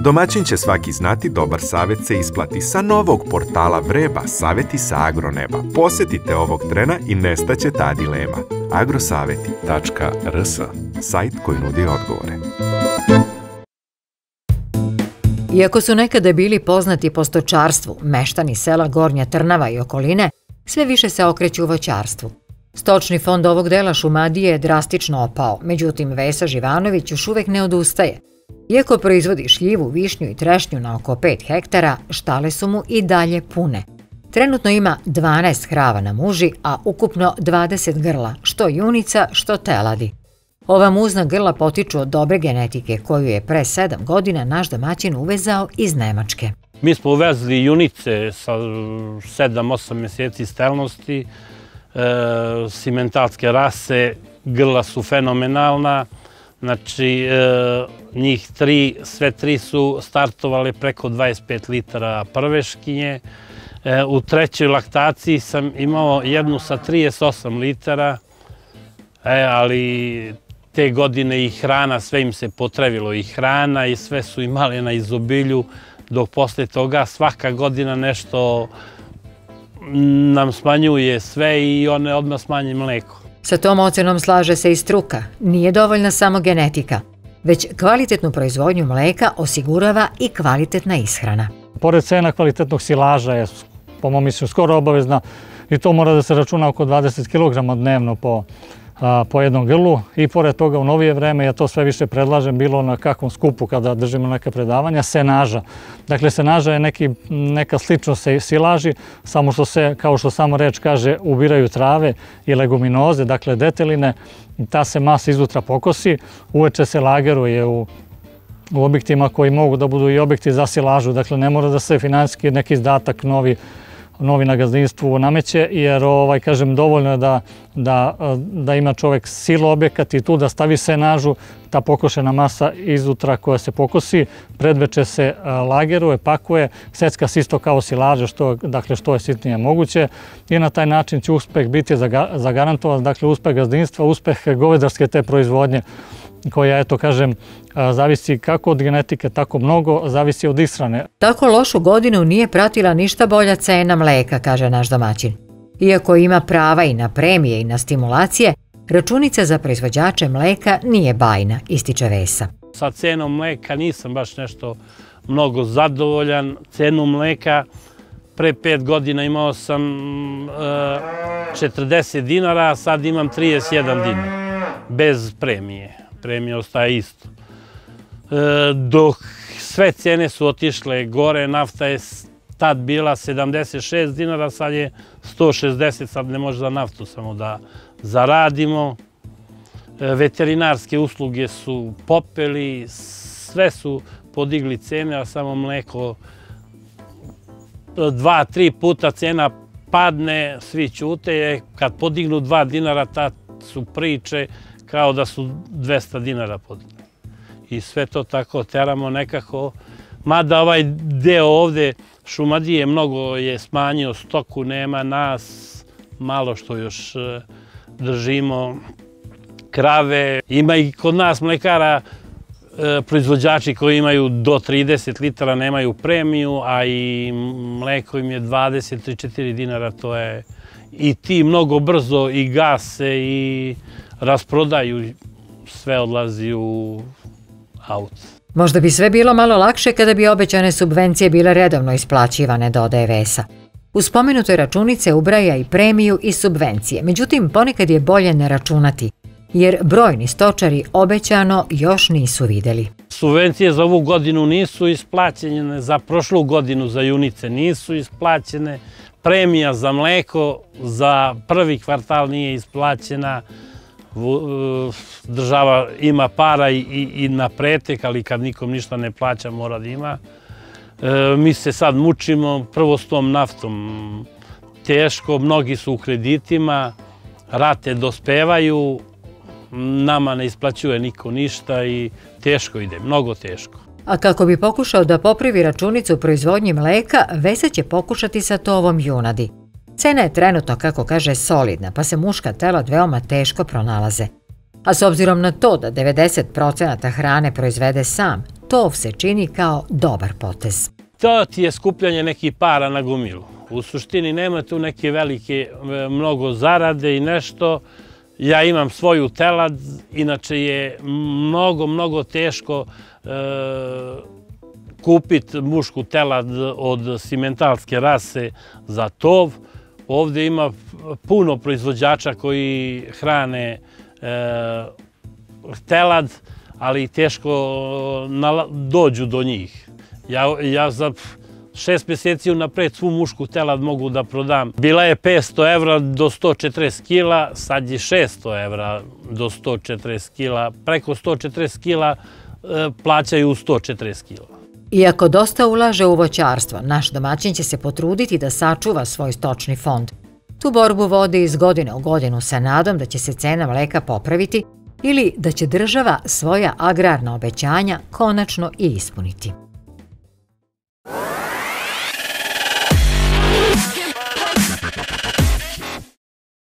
Domaćin će svaki znati, dobar savjet se isplati. Sa novog portala Vreba, savjeti sa agroneba. Posjetite ovog trena i nestaće ta dilema. agrosaveti.rs, sajt koji nudi odgovore. Iako su nekada bili poznati po stočarstvu, meštani sela Gornja Trnava i okoline sve više se okreću voćarstvu. Stočni fond ovog dela Šumadije je drastično opao, međutim Vesa Živanović još uvek ne odustaje. Iako proizvodi šljivu, višnju i trešnju na oko 5 hektara, štale su mu i dalje pune. Trenutno ima 12 krava na muži, a ukupno 20 grla, što junica, što teladi. Ova muzna grla potiču od dobre genetike, koju je pre 7 godina naš domaćin uvezao iz Nemačke. Mi smo uvezli junice sa 7-8 mjeseci stelnosti, simentalske rase, grla su fenomenalna. Znači, njih tri, sve tri su startovale preko 25 litara prveškinje. U trećoj laktaciji sam imao jednu sa 38 litara, ali te godine i hrana, sve im se potrevilo i hrana i sve su imale na izobilju, dok posle toga svaka godina nešto nam smanjuje sve i one odmah smanje mleko. Sa tom ocenom slaže se i struka. Nije dovoljna samo genetika, već kvalitetnu proizvodnju mleka osigurava i kvalitetna ishrana. Pored cena kvalitetnog silaža je, po mom mišljenju, skoro obavezna i to mora da se računa oko 20 kg dnevno po jednom grlu i pored toga u novije vreme, ja to sve više predlažem, bilo na kakvom skupu kada držimo neka predavanja, senaža. Dakle, senaža je neka sličnost silaži, samo što se, kao što samo reč kaže, ubiraju trave i leguminoze, dakle deteline, ta se masa izutra pokosi, uveče se lageruje u objektima koji mogu da budu i objekti za silažu, dakle ne mora da se finansijski neki izdatak novi na gazdinstvu nameće, jer kažem, dovoljno je da ima čovek silu objekat i tu da stavi senažu, ta pokošena masa izutra koja se pokosi, predveče se lageruje, pakuje, secka se isto kao silaže, što je sitnije moguće i na taj način će uspeh biti zagarantovan, dakle uspeh gazdinstva, uspeh govedarske te proizvodnje koja, eto kažem, zavisi kako od genetike, tako mnogo zavisi od ishrane. Tako lošu godinu nije pratila ništa bolja cena mleka, kaže naš domaćin. Iako ima prava i na premije i na stimulacije, računica za proizvođače mleka nije bajna, ističe Vesa. Sa cenom mleka nisam baš nešto mnogo zadovoljan. Cenu mleka pre 5 godina imao sam 40 dinara, a sad imam 31 dinar, bez premije. Premija ostaje isto. Dok sve cene su otišle gore, nafta je tad bila 76 dinara, sad je 160, sad ne može za naftu samo da zaradimo. Veterinarske usluge su popeli, sve su podigli cene, a samo mleko 2-3 puta cena padne, svi ćute, kad podignu 2 dinara, tad su priče kao da su 200 dinara podigli. I sve to tako teramo nekako. Mada ovaj deo ovde Šumadije mnogo je smanjio stoku, nema nas, malo što još držimo krave. Ima i kod nas mlekara proizvođači koji imaju do 30 litara nemaju premiju, a i mleko im je 23-4 dinara, to je i ti mnogo brzo i gase i rasprodaju, sve odlazi u aut. Možda bi sve bilo malo lakše kada bi obećane subvencije bile redovno isplaćivane, dodaje Vesa. U spomenutoj računice ubraja i premiju i subvencije, međutim ponekad je bolje ne računati, jer brojni stočari obećano još nisu videli. Subvencije za ovu godinu nisu isplaćene, za prošlu godinu za junice nisu isplaćene, premija za mleko za prvi kvartal nije isplaćena. Država ima para i na pretek, ali kad nikom ništa ne plaća mora da ima. Mi se sad mučimo prvo s tom naftom. Teško, mnogi su u kreditima, rate dospevaju, nama ne isplaćuje niko ništa i teško ide, mnogo teško. A kako bi pokušao da popravi računicu proizvodnje mleka, Vesa će pokušati sa tovom junadi. Cena je trenutno, kako kaže, solidna, pa se muška telad veoma teško pronalaze. A s obzirom na to da 90% hrane proizvede sam, tov se čini kao dobar potez. To ti je skupljanje nekih para na gomilu. U suštini nema tu neke velike mnogo zarade i nešto. Ja imam svoju telad, inače je mnogo teško kupiti mušku telad od simentalske rase za tov. Ovdje ima puno proizvođača koji hrane telad, ali teško dođu do njih. Ja za 6 mjeseci unapred svu mušku telad mogu da prodam. Bila je 500 evra do 140 kila, sad je 600 evra do 140 kila. Preko 140 kila plaćaju 140 kila. Iako dosta ulaže u voćarstvo, naš domaćin će se potruditi da sačuva svoj stočni fond. Tu borbu vodi iz godine u godinu sa nadom da će se cena mleka popraviti ili da će država svoja agrarna obećanja konačno i ispuniti.